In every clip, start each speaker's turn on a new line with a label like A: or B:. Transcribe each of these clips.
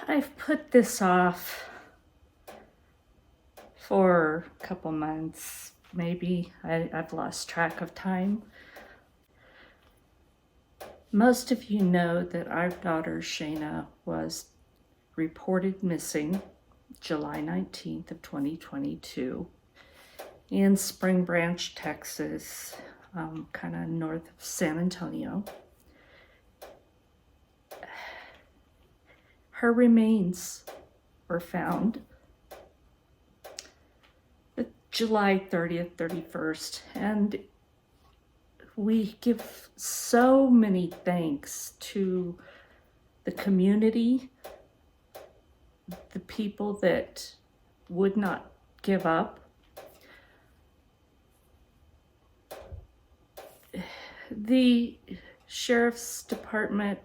A: But I've put this off for a couple months, maybe. I've lost track of time. Most of you know that our daughter Shayna was reported missing July 19th of 2022 in Spring Branch, Texas, kind of north of San Antonio. Her remains were found July 30th, 31st, and we give so many thanks to the community, the people that would not give up. The Sheriff's Department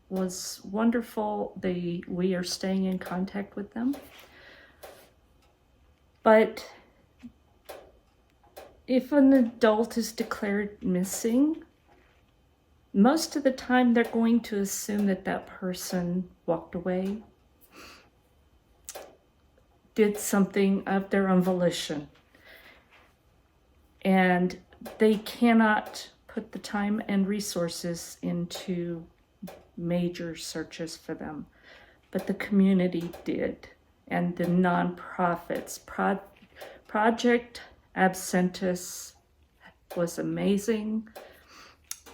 A: was wonderful. We are staying in contact with them. But if an adult is declared missing, most of the time they're going to assume that that person walked away, did something of their own volition, and they cannot put the time and resources into major searches for them. But the community did, and the nonprofits. Project Absentis was amazing.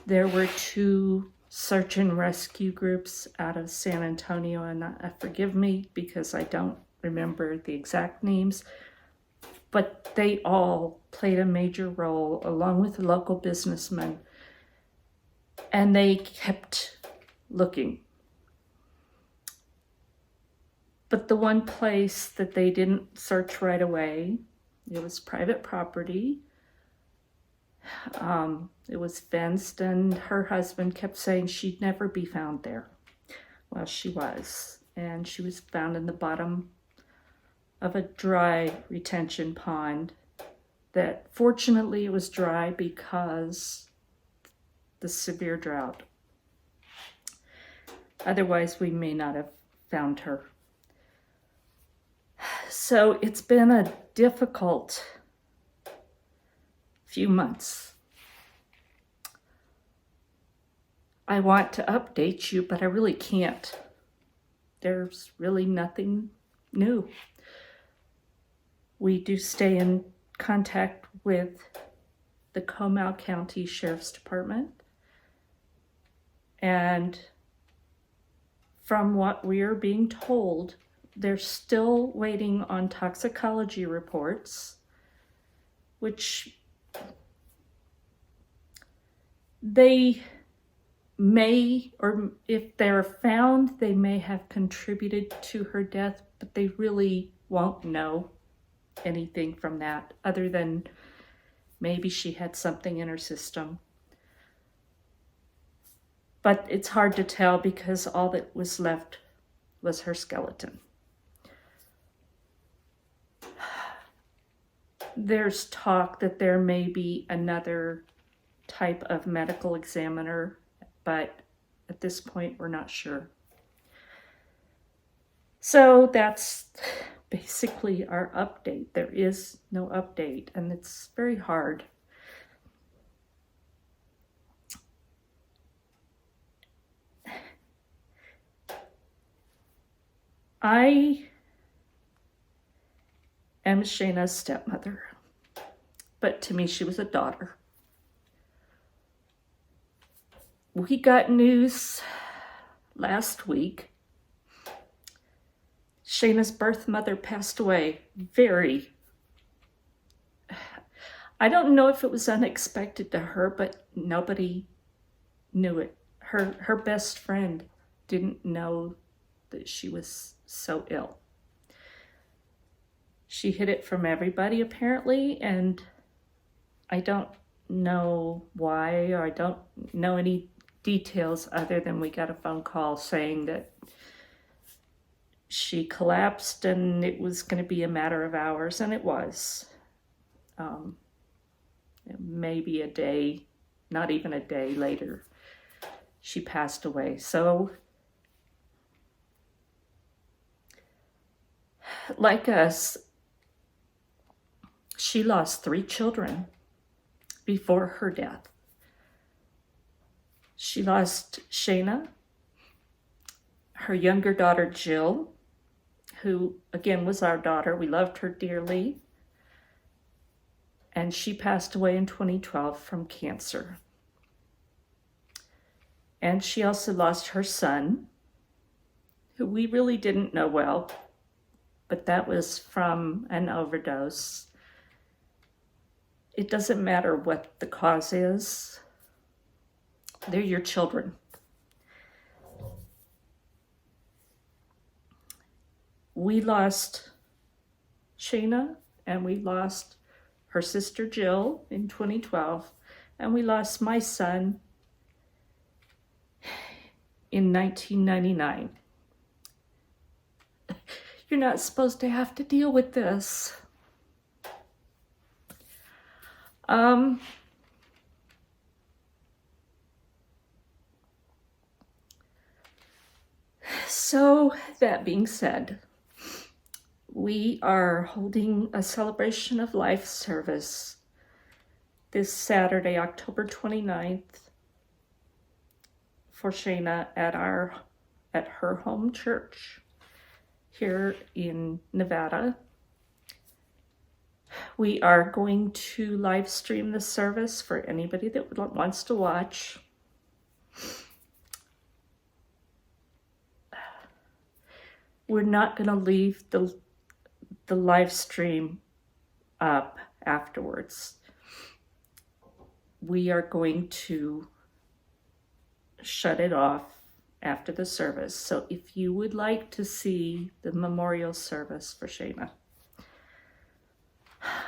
A: There were 2 search and rescue groups out of San Antonio, and forgive me because I don't remember the exact names, but they all played a major role along with the local businessmen, and they kept looking. But the one place that they didn't search right away, it was private property. It was fenced, and her husband kept saying she'd never be found there. Well, she was, and she was found in the bottom of a dry retention pond that fortunately it was dry because the severe drought. Otherwise, we may not have found her. So it's been a difficult few months. I want to update you, but I really can't. There's really nothing new. We do stay in contact with the Comal County Sheriff's Department, and from what we are being told, they're still waiting on toxicology reports, which they may, or if they're found, they may have contributed to her death, but they really won't know anything from that other than maybe she had something in her system. But it's hard to tell because all that was left was her skeleton. There's talk that there may be another type of medical examiner, but at this point we're not sure. So that's basically our update. There is no update, and it's very hard. I am Shayna's stepmother, but to me she was a daughter. We got news last week. Shayna's birth mother passed away. I don't know if it was unexpected to her, but nobody knew it. Her best friend didn't know that she was so ill. She hid it from everybody apparently, and I don't know why, or I don't know any details other than we got a phone call saying that she collapsed and it was going to be a matter of hours, and it was. Maybe a day, not even a day later, she passed away. So like us, she lost 3 children before her death. She lost Shayna, her younger daughter Jill, who again was our daughter. We loved her dearly. And she passed away in 2012 from cancer. And she also lost her son, who we really didn't know well, but that was from an overdose. It doesn't matter what the cause is. They're your children. We lost Shayna, and we lost her sister Jill in 2012, and we lost my son in 1999. You're not supposed to have to deal with this. So that being said, we are holding a celebration of life service this Saturday, October 29th, for Shayna at her home church here in Nevada. We are going to live stream the service for anybody that wants to watch. We're not going to leave the live stream up afterwards. We are going to shut it off after the service. So if you would like to see the memorial service for Shayna,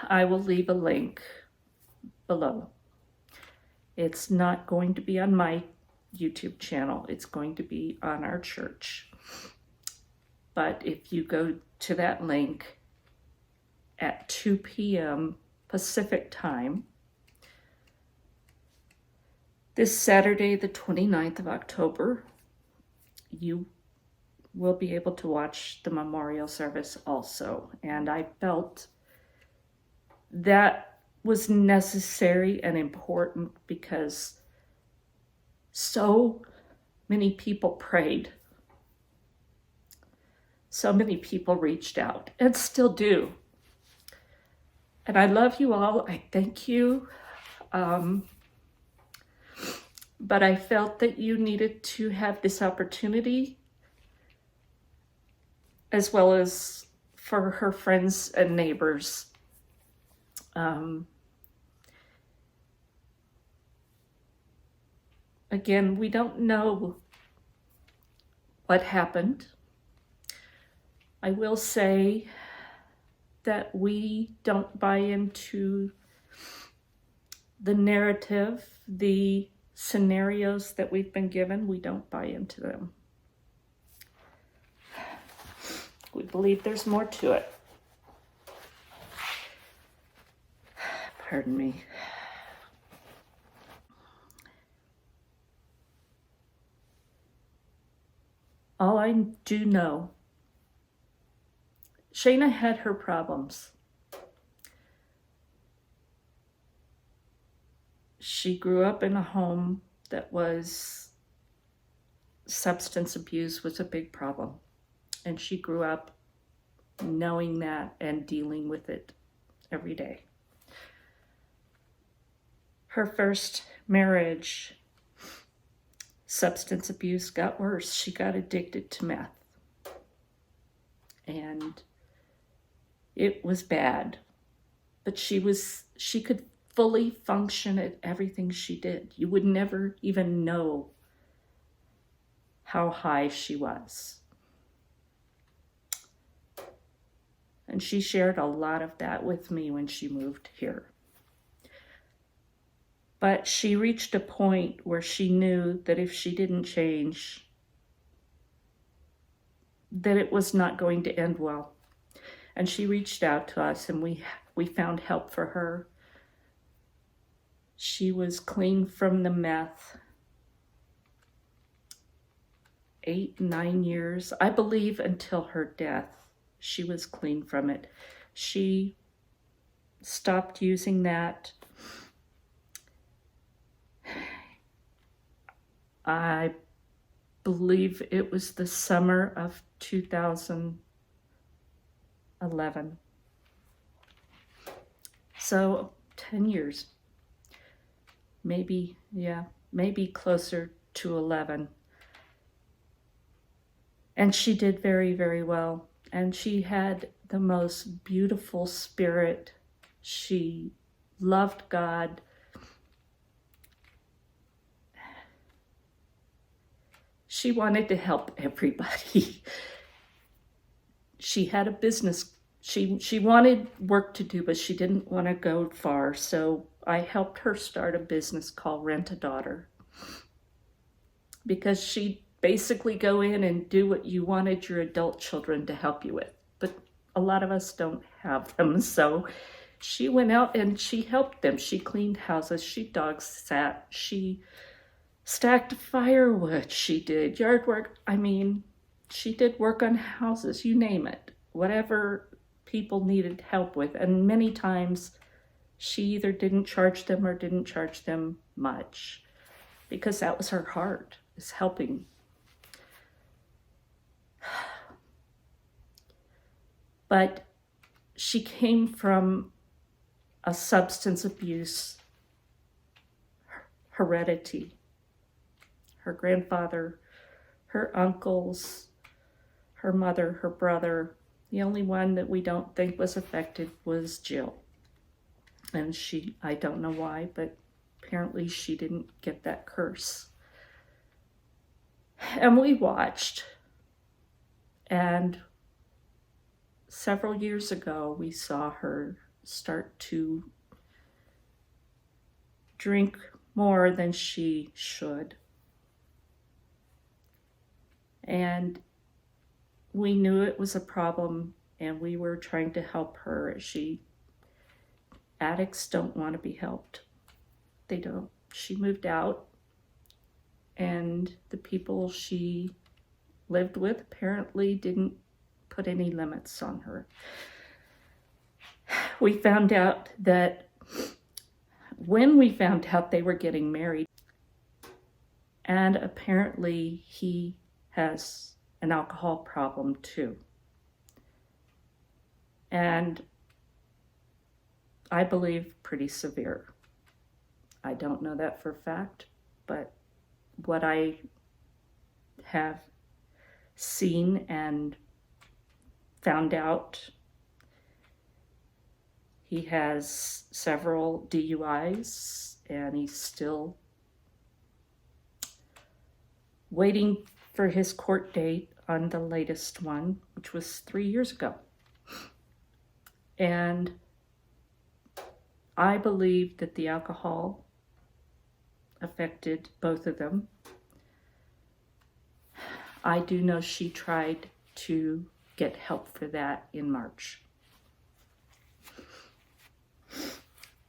A: I will leave a link below. It's not going to be on my YouTube channel. It's going to be on our church. But if you go to that link at 2 p.m. Pacific time, this Saturday, the 29th of October, you will be able to watch the memorial service also. And I felt that was necessary and important because so many people prayed. So many people reached out and still do. And I love you all. I thank you. But I felt that you needed to have this opportunity, as well as for her friends and neighbors. Again, we don't know what happened. I will say that we don't buy into the narrative, the scenarios that we've been given. We don't buy into them. We believe there's more to it. Pardon me. All I do know, Shayna had her problems. She grew up in a home that was, substance abuse was a big problem. And she grew up knowing that and dealing with it every day. Her first marriage, substance abuse got worse. She got addicted to meth. And it was bad. But she could fully function at everything she did. You would never even know how high she was. And she shared a lot of that with me when she moved here. But she reached a point where she knew that if she didn't change, that it was not going to end well. And she reached out to us, and we found help for her. She was clean from the meth 8, 9 years, I believe, until her death. she was clean from it. She stopped using that. I believe it was the summer of 2011. So 10 years, maybe closer to 11. And she did very, very well. And she had the most beautiful spirit. She loved God. She wanted to help everybody. She had a business. She wanted work to do, but she didn't want to go far. So I helped her start a business called Rent a Daughter. Because she'd basically go in and do what you wanted your adult children to help you with. But a lot of us don't have them. So she went out and she helped them. She cleaned houses. She dog sat. She stacked firewood. She did yard work. I mean, she did work on houses, you name it. Whatever people needed help with. And many times she either didn't charge them or didn't charge them much. Because that was her heart, is helping. But she came from a substance abuse heredity. Her grandfather, her uncles, her mother, her brother. The only one that we don't think was affected was Jill. And I don't know why, but apparently she didn't get that curse. And we watched. And several years ago, we saw her start to drink more than she should. And we knew it was a problem, and we were trying to help her. Addicts don't want to be helped. They don't. She moved out, and the people she lived with apparently didn't put any limits on her. We found out that when we found out they were getting married, and apparently he has an alcohol problem too. And I believe pretty severe. I don't know that for a fact, but what I have seen and found out, he has several DUIs and he's still waiting for his court date on the latest one, which was 3 years ago. And I believe that the alcohol affected both of them. I do know she tried to get help for that in March.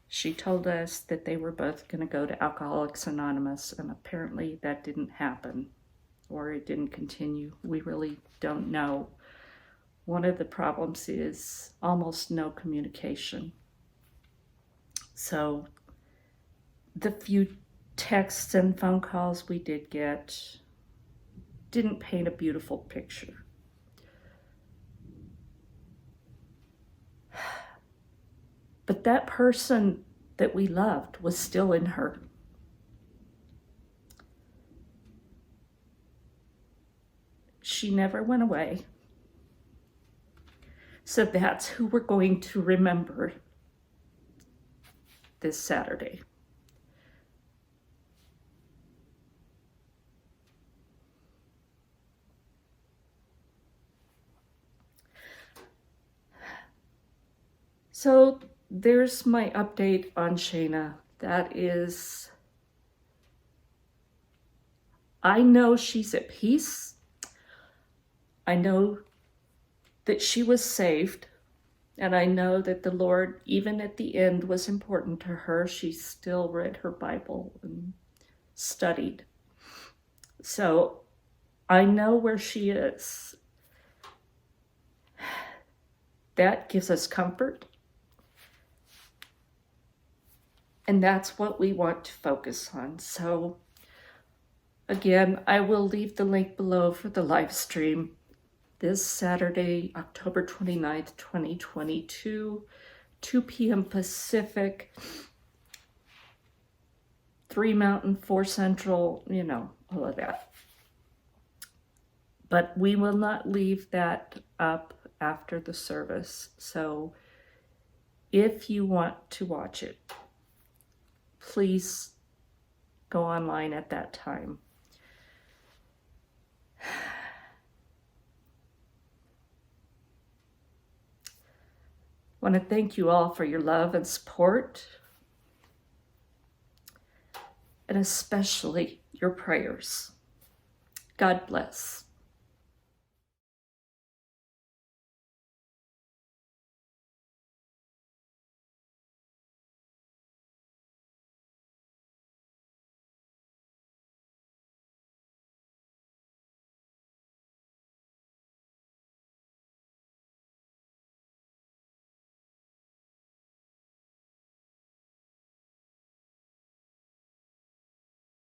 A: She told us that they were both going to go to Alcoholics Anonymous, and apparently that didn't happen, or it didn't continue. We really don't know. One of the problems is almost no communication. So the few texts and phone calls we did get didn't paint a beautiful picture. But that person that we loved was still in her. She never went away. So that's who we're going to remember this Saturday. So there's my update on Shayna. That is, I know she's at peace. I know that she was saved. And I know that the Lord, even at the end, was important to her. She still read her Bible and studied. So I know where she is. that gives us comfort. And that's what we want to focus on. So again, I will leave the link below for the live stream this Saturday, October 29th, 2022, 2 p.m. Pacific, 3 Mountain, 4 Central, you know, all of that. But we will not leave that up after the service. So if you want to watch it, please go online at that time. I want to thank you all for your love and support, and especially your prayers. God bless.